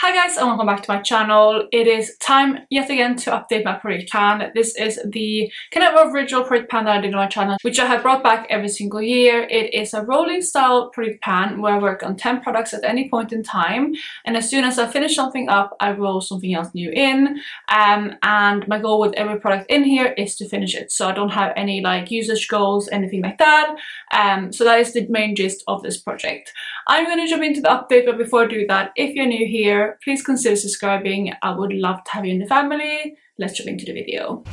Hi guys and welcome back to my channel. It is time yet again to update my project plan. This is the kind of original project plan that I did on my channel, which I have brought back every single year. It is a rolling style project plan where I work on 10 products at any point in time, and as soon as I finish something up I roll something else new in, and my goal with every product in here is to finish it. So I don't have any like usage goals, anything like that. So that is the main gist of this project. I'm going to jump into the update, but before I do that, if you're new here, please consider subscribing. I would love to have you in the family. Let's jump into the video.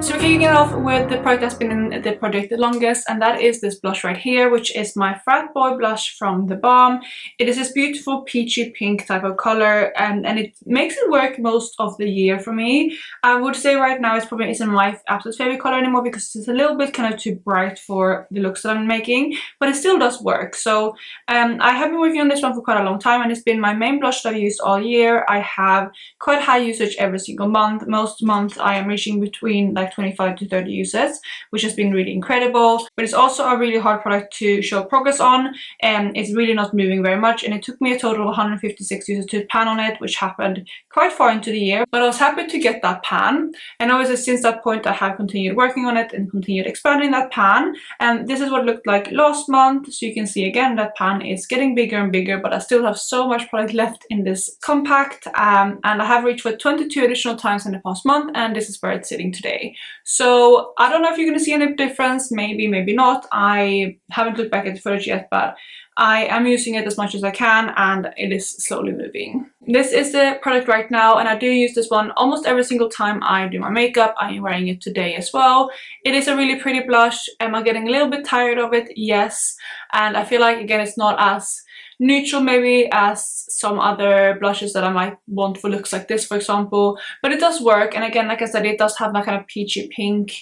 So we're kicking it off with the product that's been in the project the longest, and that is this blush right here, which is my Frat Boy blush from The Balm. It is this beautiful peachy pink type of color, and it makes it work most of the year for me. I would say right now it probably isn't my absolute favorite color anymore because it's a little bit kind of too bright for the looks that I'm making, but it still does work. So I have been working on this one for quite a long time, and it's been my main blush that I've used all year. I have quite high usage every single month. Most months I am reaching between like 25 to 30 uses, which has been really incredible. But it's also a really hard product to show progress on, and it's really not moving very much, and it took me a total of 156 uses to pan on it, which happened quite far into the year. But I was happy to get that pan, and obviously since that point I have continued working on it and continued expanding that pan, and this is what it looked like last month. So you can see again that pan is getting bigger and bigger, but I still have so much product left in this compact, and I have reached for 22 additional times in the past month, and this is where it's sitting today. So I don't know if you're going to see any difference, maybe, maybe not. I haven't looked back at the footage yet, but I am using it as much as I can, and it is slowly moving. This is the product right now, and I do use this one almost every single time I do my makeup. I am wearing it today as well. It is a really pretty blush. Am I getting a little bit tired of it? Yes. And I feel like, again, it's not as neutral maybe as some other blushes that I might want for looks like this, for example, but it does work. And again, like I said, it does have that kind of peachy pink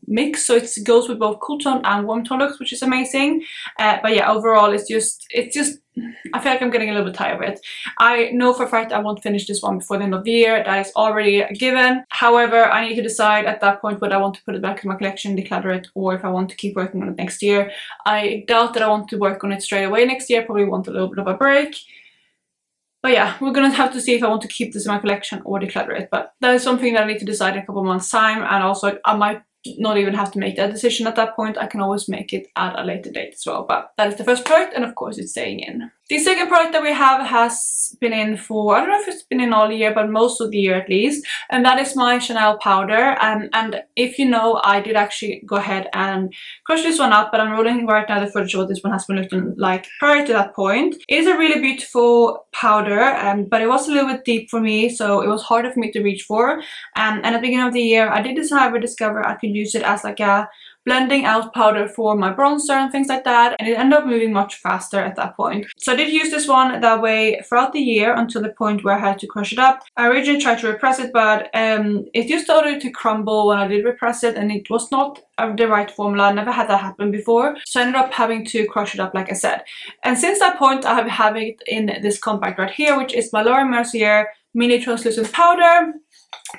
mix, so it goes with both cool tone and warm tone looks, which is amazing. But yeah, overall it's just I feel like I'm getting a little bit tired of it. I know for a fact I won't finish this one before the end of the year. That is already a given. However, I need to decide at that point whether I want to put it back in my collection, declutter it, or if I want to keep working on it next year. I doubt that I want to work on it straight away next year. Probably want a little bit of a break. But yeah, we're gonna have to see if I want to keep this in my collection or declutter it. But that is something that I need to decide in a couple of months' time, and also I might not even have to make that decision at that point. I can always make it at a later date as well. But that is the first product, and of course it's staying in. The second product that we have has been in for, I don't know if it's been in all year, but most of the year at least, and that is my Chanel powder. And if you know, I did actually go ahead and crush this one up, but I'm rolling right now the footage of what this one has been looking like prior to that point. It is a really beautiful powder, but it was a little bit deep for me, so it was harder for me to reach for. And at the beginning of the year I did discover I could use it as like a blending out powder for my bronzer and things like that, and it ended up moving much faster at that point. So I did use this one that way throughout the year until the point where I had to crush it up. I originally tried to repress it, but it just started to crumble when I did repress it, and it was not the right formula. I never had that happen before, so I ended up having to crush it up like I said. And since that point I have had it in this compact right here, which is my Laura Mercier mini translucent powder.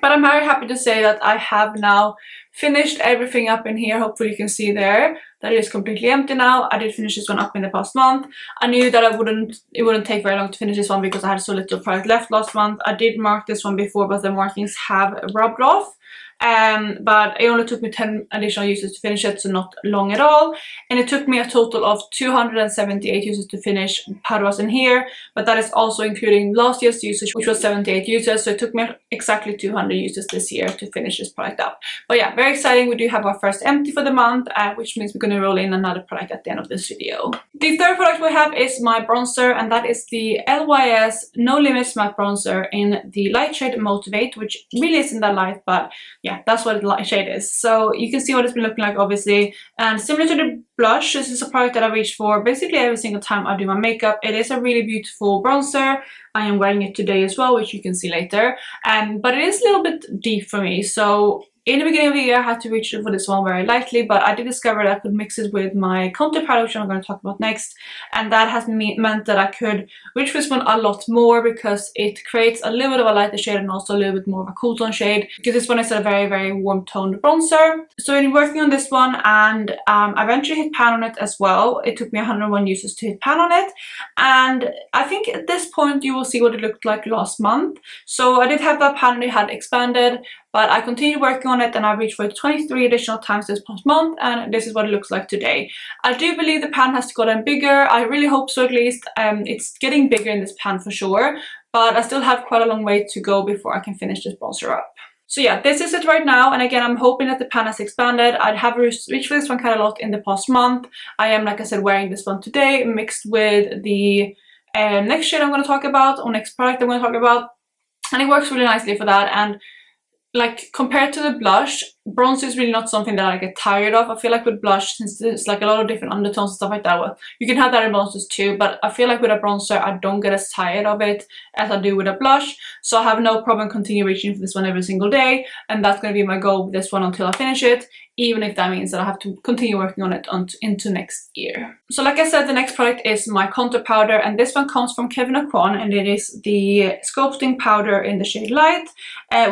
But I'm very happy to say that I have now finished everything up in here. Hopefully you can see there that it is completely empty now. I did finish this one up in the past month. I knew that it wouldn't take very long to finish this one because I had so little product left last month. I did mark this one before, but the markings have rubbed off. But it only took me 10 additional uses to finish it, so not long at all. And it took me a total of 278 uses to finish. Powder was in here, but that is also including last year's usage, which was 78 uses. So it took me exactly 200 uses this year to finish this product up. But yeah, very exciting. We do have our first empty for the month, which means we're going to roll in another product at the end of this video. The third product we have is my bronzer, and that is the LYS No Limits Matte Bronzer in the light shade Motivate, which really isn't that light, but yeah, that's what the light shade is. So you can see what it's been looking like, obviously. And similar to the blush, this is a product that I reach for basically every single time I do my makeup. It is a really beautiful bronzer. I am wearing it today as well, which you can see later. But it is a little bit deep for me, so In the beginning of the year I had to reach for this one very lightly, but I did discover that I could mix it with my contour powder, which I'm going to talk about next, and that has meant that I could reach for this one a lot more because it creates a little bit of a lighter shade and also a little bit more of a cool tone shade, because this one is a very, very warm toned bronzer. So in working on this one, and I eventually hit pan on it as well. It took me 101 uses to hit pan on it, and I think at this point you will see what it looked like last month. So I did have that pan and it had expanded, but I continued working on it and I reached for it 23 additional times this past month, and this is what it looks like today. I do believe the pan has gotten bigger. I really hope so, at least. It's getting bigger in this pan for sure, but I still have quite a long way to go before I can finish this bronzer up. So yeah, this is it right now, and again, I'm hoping that the pan has expanded. I have reached for this one quite a lot in the past month. I am, like I said, wearing this one today mixed with the next shade I'm going to talk about, or next product I'm going to talk about, and it works really nicely for that. And like, compared to the blush, bronzer is really not something that I get tired of. I feel like with blush, since there's like a lot of different undertones and stuff like that, well, you can have that in bronzers too, but I feel like with a bronzer I don't get as tired of it as I do with a blush, so I have no problem continue reaching for this one every single day, and that's going to be my goal with this one until I finish it, even if that means that I have to continue working on it into next year. So like I said, the next product is my contour powder, and this one comes from Kevyn Aucoin, and it is the sculpting powder in the shade Light,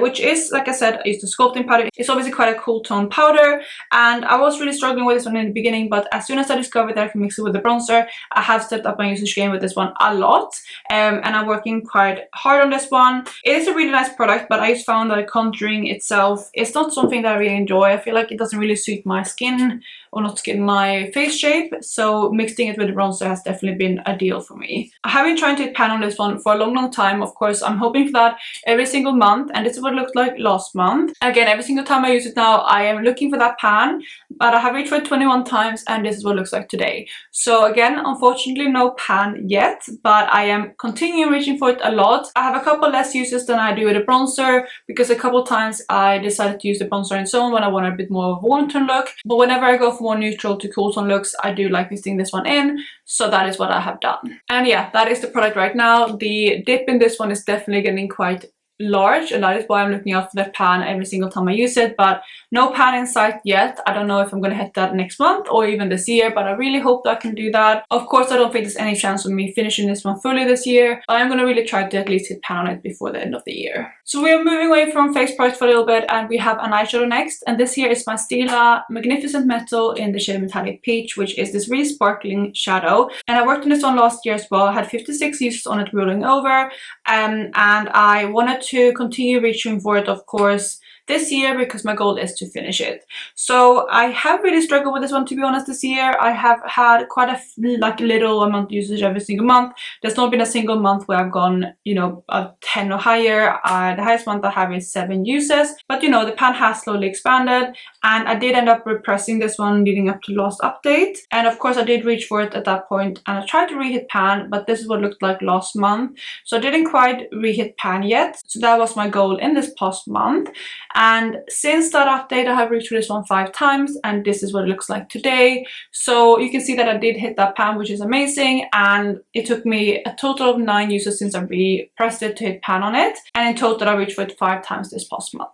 which is, like I said, I used the sculpting powder. It's obviously quite a cool tone powder, and I was really struggling with this one in the beginning, but as soon as I discovered that I can mix it with the bronzer, I have stepped up my usage game with this one a lot, and I'm working quite hard on this one. It is a really nice product, but I just found that contouring itself is not something that I really enjoy. I feel like it doesn't really suit my skin, or not skin, my face shape, so mixing it with the bronzer has definitely been a deal for me. I have been trying to hit pan on this one for a long time. Of course, I'm hoping for that every single month, and this is what it looked like last month. Again, every single time I use it now, I am looking for that pan, but I have reached for it 21 times, and this is what it looks like today. So again, unfortunately no pan yet, but I am continuing reaching for it a lot. I have a couple less uses than I do with a bronzer, because a couple times I decided to use the bronzer in zone when I want a bit more of a warm tone look, but whenever I go for more neutral to cool tone looks, I do like mixing this one in, so that is what I have done. And yeah, that is the product right now. The dip in this one is definitely getting quite large, and that is why I'm looking out for that pan every single time I use it, but no pan in sight yet. I don't know if I'm gonna hit that next month or even this year, but I really hope that I can do that. Of course, I don't think there's any chance of me finishing this one fully this year, but I'm gonna really try to at least hit pan on it before the end of the year. So we are moving away from face products for a little bit, and we have an eyeshadow next, and this here is my Stila Magnificent Metal in the shade Metallic Peach, which is this really sparkling shadow, and I worked on this one last year as well. I had 56 uses on it rolling over, and I wanted to continue reaching for it, of course, this year, because my goal is to finish it. So I have really struggled with this one, to be honest. This year I have had quite a little amount of usage every single month. There's not been a single month where I've gone, you know, a 10 or higher. The highest month I have is 7 uses, but you know, the pan has slowly expanded, and I did end up repressing this one leading up to last update, and of course I did reach for it at that point, and I tried to re-hit pan, but this is what it looked like last month, so I didn't quite re-hit pan yet. So that was my goal in this past month, and since that update I have reached for this one 5 times, and this is what it looks like today. So you can see that I did hit that pan, which is amazing, and it took me a total of 9 uses since I re-pressed it to hit pan on it, and in total I reached for it 5 times this past month.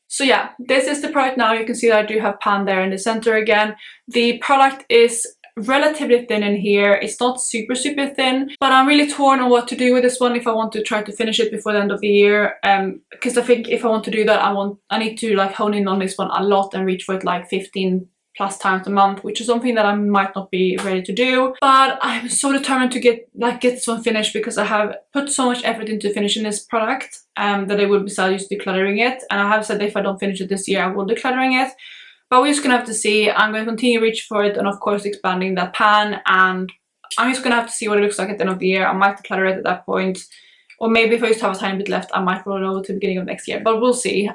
So yeah, this is the product now. You can see that I do have pan there in the center again. The product is relatively thin in here. It's not super thin, but I'm really torn on what to do with this one, if I want to try to finish it before the end of the year, because I think if I want to do that, I need to like hone in on this one a lot and reach for it like 15 plus times a month, which is something that I might not be ready to do, but I'm so determined to get this one finished, because I have put so much effort into finishing this product that I will be sad just decluttering it, and I have said that if I don't finish it this year I will decluttering it. But we're just gonna have to see. I'm gonna continue reach for it, and of course expanding that pan, and I'm just gonna have to see what it looks like at the end of the year. I might declutter it at that point, or maybe if I just have a tiny bit left I might roll it over to the beginning of next year, but we'll see.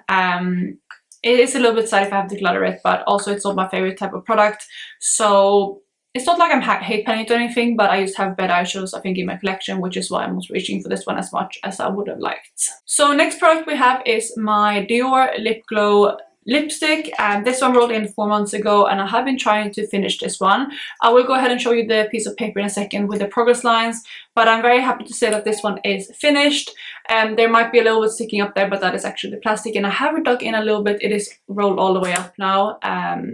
It is a little bit sad if I have to declutter it, but also it's not my favorite type of product, so it's not like I'm hate panning it or anything, but I just have better eyeshadows I think in my collection, which is why I'm not reaching for this one as much as I would have liked. So next product we have is my Dior Lip Glow lipstick, and this one rolled in 4 months ago, and I have been trying to finish this one. I will go ahead and show you the piece of paper in a second with the progress lines, but I'm very happy to say that this one is finished. There might be a little bit sticking up there, but that is actually the plastic, and I have it dug in a little bit. It is rolled all the way up now.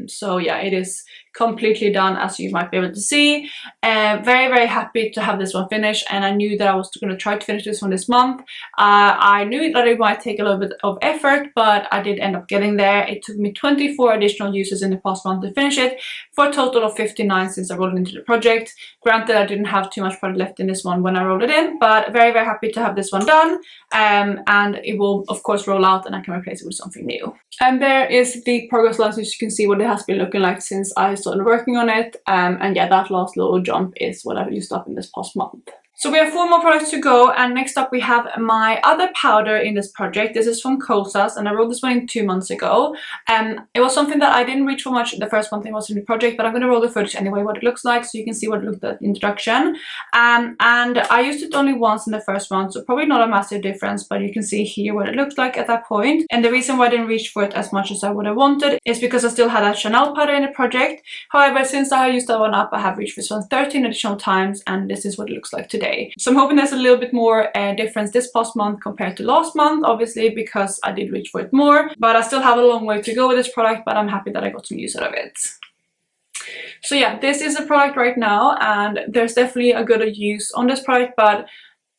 So yeah, it is completely done, as you might be able to see. Very, very happy to have this one finished, and I knew that I was going to try to finish this one this month. I knew that it might take a little bit of effort, but I did end up getting there. It took me 24 additional uses in the past month to finish it, for a total of 59 since I rolled it into the project. Granted, I didn't have too much product left in this one when I rolled it in, but very, very happy to have this one done. And it will of course roll out, and I can replace it with something new. And there is the progress line, so you can see what it has been looking like since I started working on it. And yeah, that last little jump is what I've used up in this past month. So we have 4 more products to go, and next up we have my other powder in this project. This is from Kosas, and I rolled this one in 2 months ago. It was something that I didn't reach for much the first month it was in the project, but I'm going to roll the footage anyway, what it looks like, so you can see what it looked at introduction. And I used it only once in the first month, so probably not a massive difference, but you can see here what it looked like at that point. And the reason why I didn't reach for it as much as I would have wanted is because I still had that Chanel powder in the project. However, since I used that one up, I have reached this one 13 additional times, and this is what it looks like today. So I'm hoping there's a little bit more difference this past month compared to last month, obviously because I did reach for it more, but I still have a long way to go with this product, but I'm happy that I got some use out of it. So yeah, this is the product right now, and there's definitely a good use on this product, but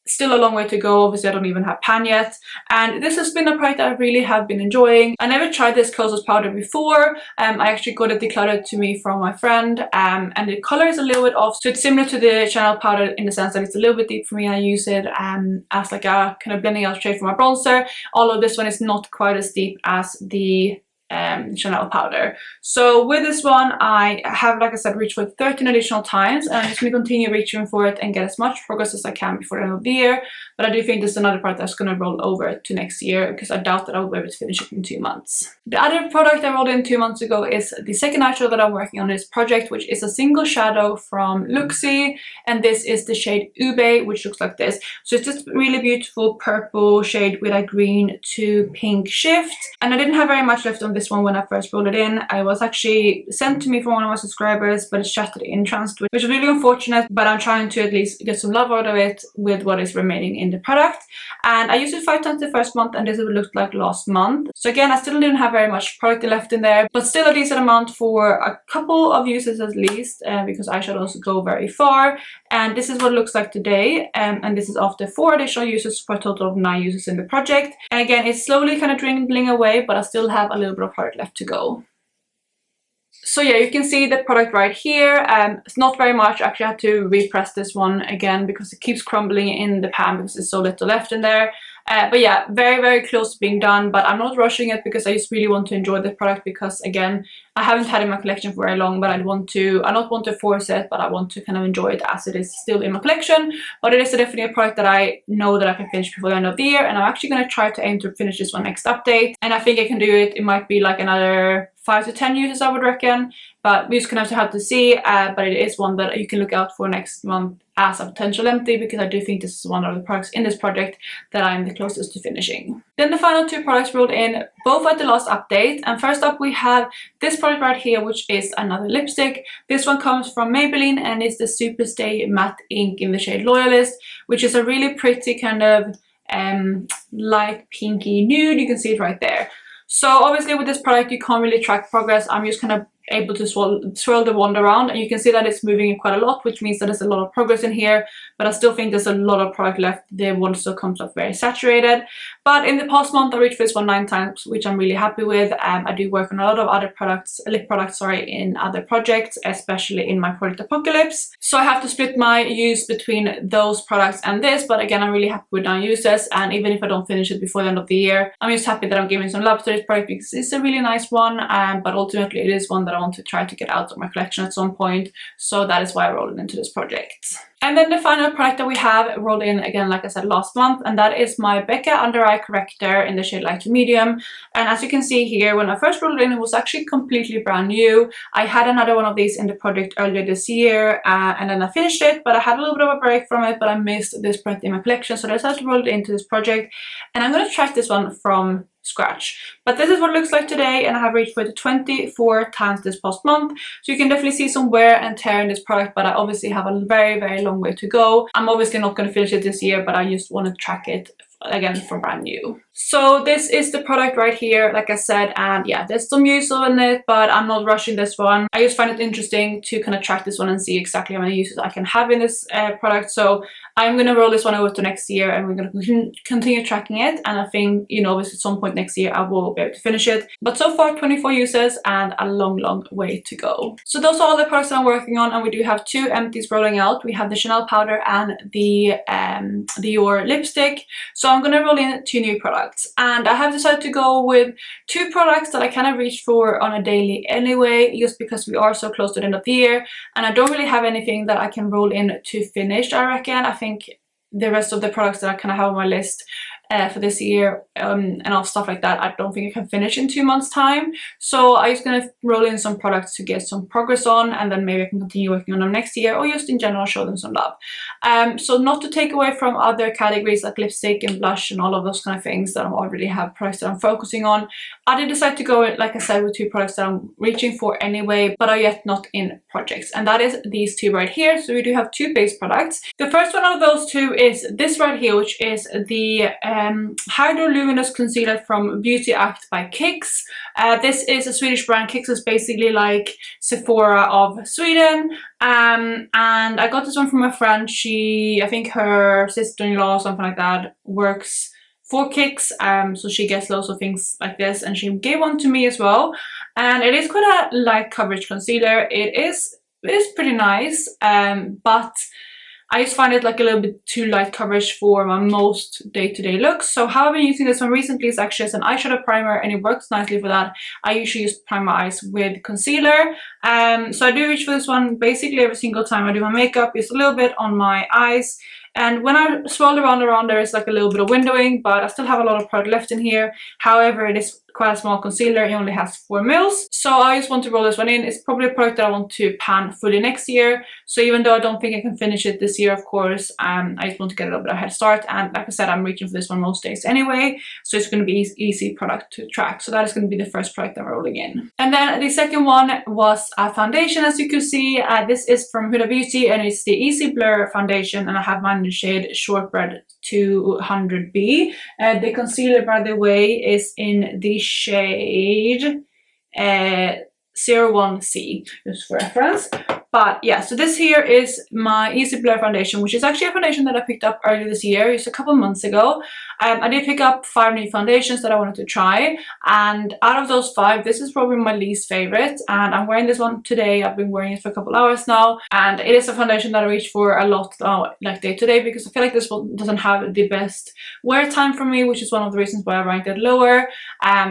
still a long way to go. Obviously I don't even have pan yet, and this has been a product that I really have been enjoying. I never tried this Kosas powder before. I actually got it decluttered to me from my friend, and the color is a little bit off, so it's similar to the Chanel powder in the sense that it's a little bit deep for me. I use it as like a kind of blending out shade for my bronzer, although this one is not quite as deep as the Chanel powder. So with this one I have, like I said, reached for it 13 additional times, and I'm just going to continue reaching for it and get as much progress as I can before the end of the year. But I do think this is another product that's going to roll over to next year, because I doubt that I will be able to finish it in 2 months. The other product I rolled in 2 months ago is the second eyeshadow that I'm working on this project, which is a single shadow from Lovelies, and this is the shade Ube, which looks like this. So it's just really beautiful purple shade with a green to pink shift, and I didn't have very much left on this one when I first rolled it in. I was actually sent to me from one of my subscribers, but it's shattered in transit, which is really unfortunate, but I'm trying to at least get some love out of it with what is remaining in the product. And I used it 5 times the first month, and this is what it looked like last month. So again, I still didn't have very much product left in there, but still a decent amount for a couple of uses at least, because eyeshadows go very far. And this is what it looks like today, and this is after 4 additional uses for a total of 9 uses in the project. And again, it's slowly kind of dwindling away, but I still have a little bit of product left to go. So yeah, you can see the product right here. It's not very much. I actually had to repress this one again because it keeps crumbling in the pan because there's so little left in there. But yeah, very, very close to being done, but I'm not rushing it because I just really want to enjoy the product, because again, I haven't had it in my collection for very long, but I don't want to force it, but I want to kind of enjoy it as it is still in my collection. But it is definitely a product that I know that I can finish before the end of the year, and I'm actually going to try to aim to finish this one next update, and I think I can do it. It might be like another 5 to 10 uses, I would reckon, but we just gonna have to see. But it is one that you can look out for next month as a potential empty, because I do think this is one of the products in this project that I'm the closest to finishing. Then the final 2 products rolled in, both at the last update. And first up we have this product right here, which is another lipstick. This one comes from Maybelline and is the Superstay Matte Ink in the shade Loyalist, which is a really pretty kind of light pinky nude. You can see it right there. So obviously with this product you can't really track progress. I'm just kind of able to swirl the wand around, and you can see that it's moving quite a lot, which means that there's a lot of progress in here, but I still think there's a lot of product left. The wand still comes up very saturated. But in the past month I reached this one 9 times, which I'm really happy with. I do work on a lot of other products, lip products, sorry, in other projects, especially in my project Apocalypse. So I have to split my use between those products and this, but again, I'm really happy with 9 uses, and even if I don't finish it before the end of the year, I'm just happy that I'm giving some love to this product because it's a really nice one, but ultimately it is one that I want to try to get out of my collection at some point, so that is why I rolled it into this project. And then the final product that we have rolled in, again, like I said, last month, and that is my Becca Under Eye Corrector in the shade Light to Medium. And as you can see here, when I first rolled it in, it was actually completely brand new. I had another one of these in the project earlier this year, and then I finished it, but I had a little bit of a break from it, but I missed this product in my collection, so I decided to roll it into this project, and I'm going to track this one from scratch. But this is what it looks like today, and I have reached for it 24 times this past month, so you can definitely see some wear and tear in this product, but I obviously have a very, very long way to go. I'm obviously not going to finish it this year, but I just want to track it again from brand new. So this is the product right here, like I said, and yeah, there's some use in it, but I'm not rushing this one. I just find it interesting to kind of track this one and see exactly how many uses I can have in this product. So I'm gonna roll this one over to next year, and we're gonna continue tracking it, and I think, you know, obviously at some point next year I will be able to finish it. But so far 24 uses and a long way to go. So those are all the products that I'm working on, and we do have 2 empties rolling out. We have the Chanel powder and the Dior lipstick. So I'm gonna roll in 2 new products, and I have decided to go with 2 products that I kind of reach for on a daily anyway, just because we are so close to the end of the year, and I don't really have anything that I can roll in to finish. I reckon I think the rest of the products that I kind of have on my list for this year and all stuff like that, I don't think I can finish in 2 months time. So I'm just gonna roll in some products to get some progress on, and then maybe I can continue working on them next year, or just in general show them some love. So not to take away from other categories like lipstick and blush and all of those kind of things that I already have products that I'm focusing on, I did decide to go, like I said, with 2 products that I'm reaching for anyway, but are yet not in projects, and that is these 2 right here. So we do have 2 base products. The first one of those 2 is this right here, which is the Hydro Luminous Concealer from Beauty Act by Kicks. This is a Swedish brand. Kicks is basically like Sephora of Sweden, and I got this one from a friend. I think her sister-in-law or something like that works for Kicks, so she gets loads of things like this, and she gave one to me as well. And it is quite a light coverage concealer. It is pretty nice, but I just find it like a little bit too light coverage for my most day-to-day looks. So how I've been using this one recently is actually as an eyeshadow primer, and it works nicely for that. I usually use prime my eyes with concealer. So I do reach for this one basically every single time I do my makeup. It's a little bit on my eyes. And when I swirl around there is like a little bit of windowing, but I still have a lot of product left in here. However, it is quite a small concealer. It only has 4 mils. So I just want to roll this one in. It's probably a product that I want to pan fully next year. So even though I don't think I can finish it this year, of course, I just want to get a little bit of a head start. And like I said, I'm reaching for this one most days anyway. So it's going to be easy product to track. So that is going to be the first product I'm rolling in. And then the second one was a foundation, as you can see. This is from Huda Beauty, and it's the Easy Blur foundation. And I have mine in the shade Shortbread 200B. The concealer, by the way, is in the shade 01C, just for reference. But yeah, so this here is my Easy Blur foundation, which is actually a foundation that I picked up earlier this year, just a couple months ago. I did pick up 5 new foundations that I wanted to try, and out of those 5, this is probably my least favorite, and I'm wearing this one today. I've been wearing it for a couple hours now, and it is a foundation that I reach for a lot like day to day, because I feel like this one doesn't have the best wear time for me, which is one of the reasons why I ranked it lower.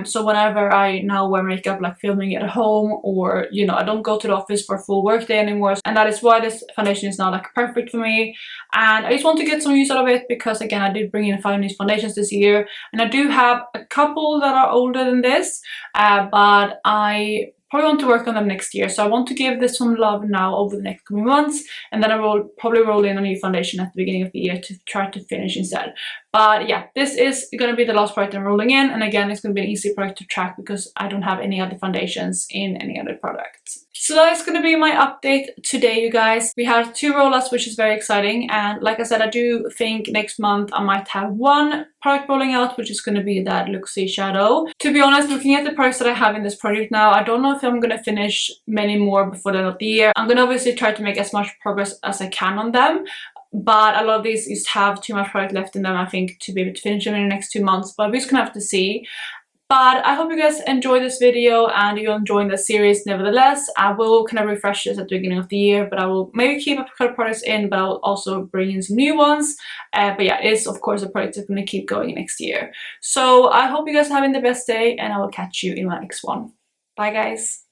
So whenever I now wear makeup, like filming at home, or you know, I don't go to the office for a full work day anymore, and that is why this foundation is now like perfect for me. And I just want to get some use out of it, because again, I did bring in 5 new foundations this year, and I do have a couple that are older than this, but I probably want to work on them next year. So I want to give this some love now over the next coming months, and then I will probably roll in a new foundation at the beginning of the year to try to finish instead. But yeah, this is going to be the last product I'm rolling in, and again, it's going to be an easy product to track because I don't have any other foundations in any other products. So that is going to be my update today, you guys. We have 2 rollouts, which is very exciting, and like I said, I do think next month I might have 1 product rolling out, which is going to be that Luxe eyeshadow. To be honest, looking at the products that I have in this project now, I don't know if I'm going to finish many more before the end of the year. I'm going to obviously try to make as much progress as I can on them, but a lot of these just have too much product left in them, I think, to be able to finish them in the next 2 months, but we're just gonna have to see. But I hope you guys enjoyed this video and you're enjoying the series nevertheless. I will kind of refresh this at the beginning of the year, but I will maybe keep a couple of products in, but I will also bring in some new ones. But yeah, it is of course a project that's going to keep going next year. So I hope you guys are having the best day, and I will catch you in my next one. Bye guys!